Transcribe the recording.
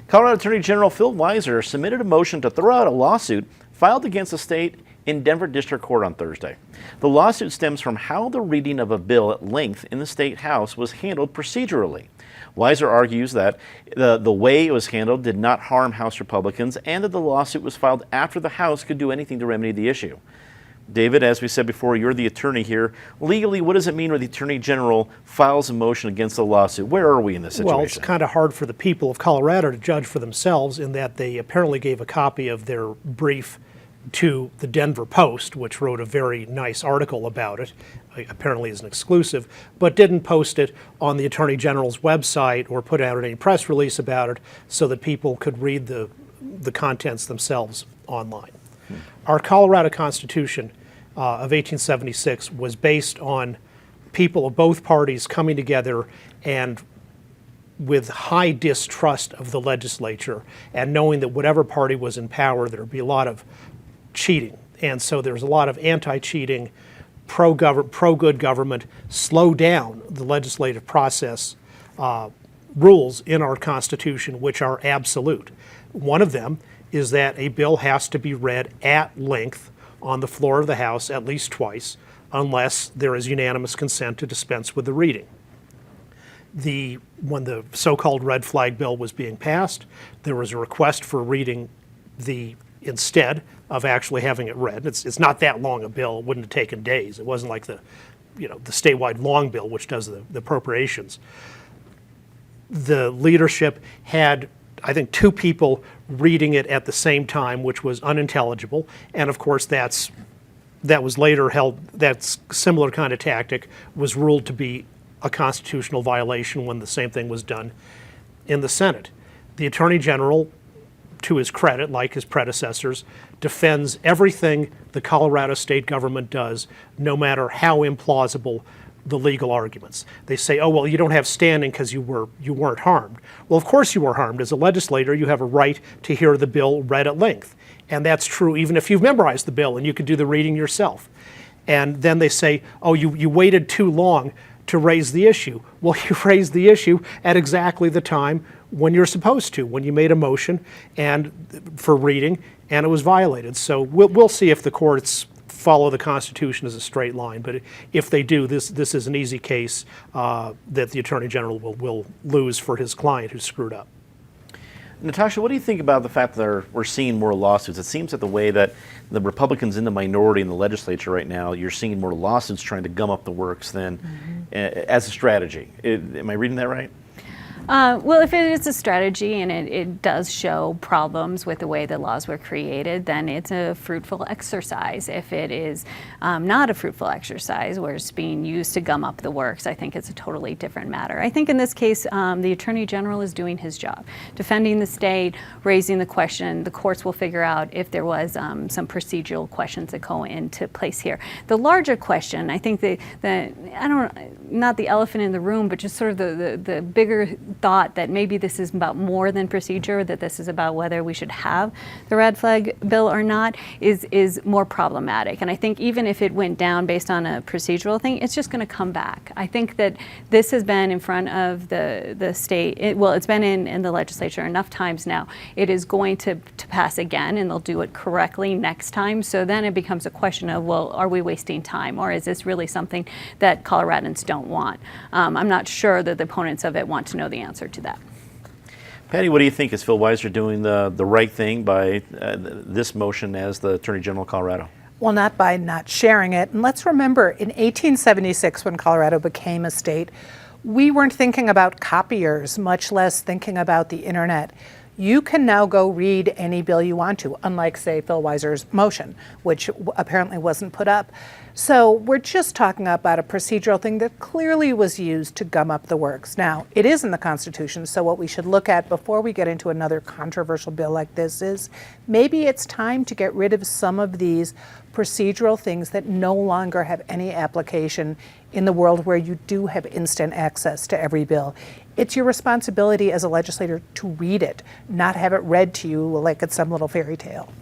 Colorado Attorney General Phil Weiser submitted a motion to throw out a lawsuit filed against the state in Denver District Court on Thursday. The lawsuit stems from how the reading of a bill at length in the state House was handled procedurally. Weiser argues that the way it was handled did not harm House Republicans and that the lawsuit was filed after the House could do anything to remedy the issue. David, as we said before, you're the attorney here. Legally, what does it mean when the Attorney General files a motion against a lawsuit? Where are we in this situation? Well, it's kind of hard for the people of Colorado to judge for themselves in that they apparently gave a copy of their brief to the Denver Post, which wrote a very nice article about it, apparently as an exclusive, but didn't post it on the Attorney General's website or put out any press release about it so that people could read the contents themselves online. Our Colorado Constitution of 1876 was based on people of both parties coming together and with high distrust of the legislature and knowing that whatever party was in power, there would be a lot of cheating. And so there's a lot of anti-cheating, pro-good government, slow down the legislative process rules in our Constitution, which are absolute. One of them is that a bill has to be read at length on the floor of the House at least twice, unless there is unanimous consent to dispense with the reading. When the so-called red flag bill was being passed, there was a request for reading instead of actually having it read. It's not that long a bill. It wouldn't have taken days. It wasn't like the statewide long bill, which does the appropriations. The leadership had, I think, two people reading it at the same time, which was unintelligible. And of course, that was later held, that similar kind of tactic was ruled to be a constitutional violation when the same thing was done in the Senate. The Attorney General, to his credit, like his predecessors, defends everything the Colorado state government does, no matter how implausible the legal arguments. They say, oh, well, you don't have standing because you weren't harmed. Well, of course you were harmed. As a legislator, you have a right to hear the bill read at length. And that's true even if you've memorized the bill and you could do the reading yourself. And then they say, oh, you waited too long to raise the issue. Well, you raised the issue at exactly the time when you're supposed to, when you made a motion for reading, and it was violated. So we'll see if the courts follow the Constitution as a straight line, but if they do, this is an easy case that the Attorney General will lose for his client who screwed up. Natasha, what do you think about the fact that we're seeing more lawsuits? It seems that the way that the Republicans in the minority in the legislature right now, you're seeing more lawsuits trying to gum up the works than as a strategy. Am I reading that right? Well, if it is a strategy and it does show problems with the way the laws were created, then it's a fruitful exercise. If it is not a fruitful exercise where it's being used to gum up the works, I think it's a totally different matter. I think in this case, the Attorney General is doing his job, defending the state, raising the question. The courts will figure out if there was some procedural questions that go into place here. The larger question, I think not the elephant in the room, but just sort of the bigger thought that maybe this is about more than procedure, that this is about whether we should have the red flag bill or not, is more problematic. And I think even if it went down based on a procedural thing, it's just going to come back. I think that this has been in front of the state, it's been in the legislature enough times now. It is going to pass again, and they'll do it correctly next time. So then it becomes a question of, well, are we wasting time, or is this really something that Coloradans don't want? I'm not sure that the opponents of it want to know the answer to that. Patty, what do you think? Is Phil Weiser doing the right thing by this motion as the Attorney General of Colorado? Well, not by not sharing it. And let's remember, in 1876, when Colorado became a state, we weren't thinking about copiers, much less thinking about the internet. You can now go read any bill you want to, unlike, say, Phil Weiser's motion, which apparently wasn't put up. So we're just talking about a procedural thing that clearly was used to gum up the works. Now, it is in the Constitution, so what we should look at before we get into another controversial bill like this is maybe it's time to get rid of some of these procedural things that no longer have any application in the world where you do have instant access to every bill. It's your responsibility as a legislator to read it, not have it read to you like it's some little fairy tale.